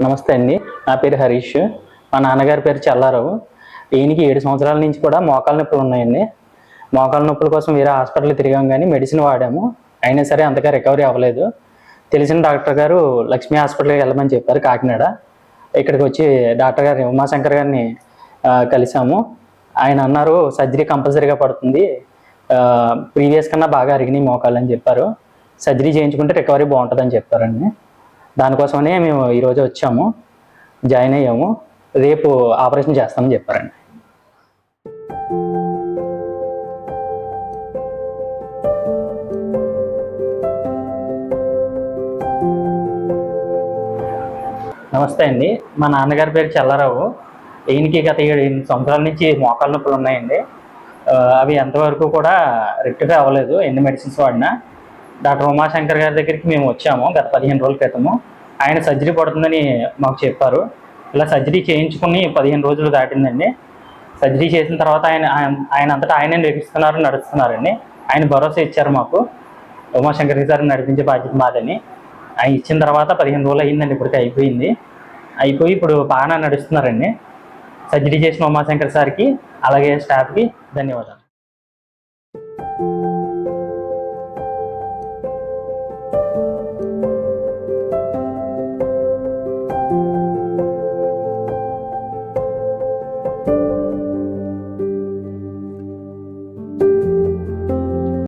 నమస్తే అండి. నా పేరు హరీష్. మా నాన్నగారి పేరు చల్లారావు. ఈయనకి 7 సంవత్సరాల నుంచి కూడా మోకాళ్ళ నొప్పులు ఉన్నాయండి. మోకాళ్ళ నొప్పుల కోసం వేరే హాస్పిటల్ తిరిగాం కానీ మెడిసిన్ వాడాము. అయినా సరే అంతగా రికవరీ అవ్వలేదు. తెలిసిన డాక్టర్ గారు లక్ష్మీ హాస్పిటల్కి వెళ్ళమని చెప్పారు కాకినాడ. ఇక్కడికి వచ్చి డాక్టర్ గారిని ఉమాశంకర్ గారిని కలిసాము. ఆయన అన్నారు సర్జరీ కంపల్సరీగా పడుతుంది, ప్రీవియస్ కన్నా బాగా అరిగినాయి మోకాళ్ళు అని చెప్పారు. సర్జరీ చేయించుకుంటే రికవరీ బాగుంటుందని చెప్పారండి. దానికోసమనే మేము ఈరోజు వచ్చాము, జాయిన్ అయ్యాము. రేపు ఆపరేషన్ చేస్తామని చెప్పారండి. నమస్తే అండి. మా నాన్నగారి పేరు చల్లారావు. ఈయనకి గత 7 సంవత్సరాల నుంచి మోకాళ్ళ నొప్పులు ఉన్నాయండి. అవి ఎంతవరకు కూడా రెక్టిఫై అవ్వలేదు ఎన్ని మెడిసిన్స్ వాడినా. డాక్టర్ ఉమాశంకర్ గారి దగ్గరికి మేము వచ్చాము గత 15 రోజుల క్రితము. ఆయన సర్జరీ పడుతుందని మాకు చెప్పారు. ఇలా సర్జరీ చేయించుకుని 15 రోజులు దాటిందండి. సర్జరీ చేసిన తర్వాత ఆయన అంతటా ఆయనే నడుస్తున్నారండి. ఆయన భరోసా ఇచ్చారు మాకు, ఉమాశంకర్ గారిని నడిపించే బాధ్యత మాదని. ఆయన ఇచ్చిన తర్వాత 15 రోజులు అయ్యిందండి. ఇప్పటికీ అయిపోయి ఇప్పుడు బాగా నడుస్తున్నారండి. సర్జరీ చేసిన ఉమాశంకర్ సార్కి అలాగే స్టాఫ్కి ధన్యవాదాలు.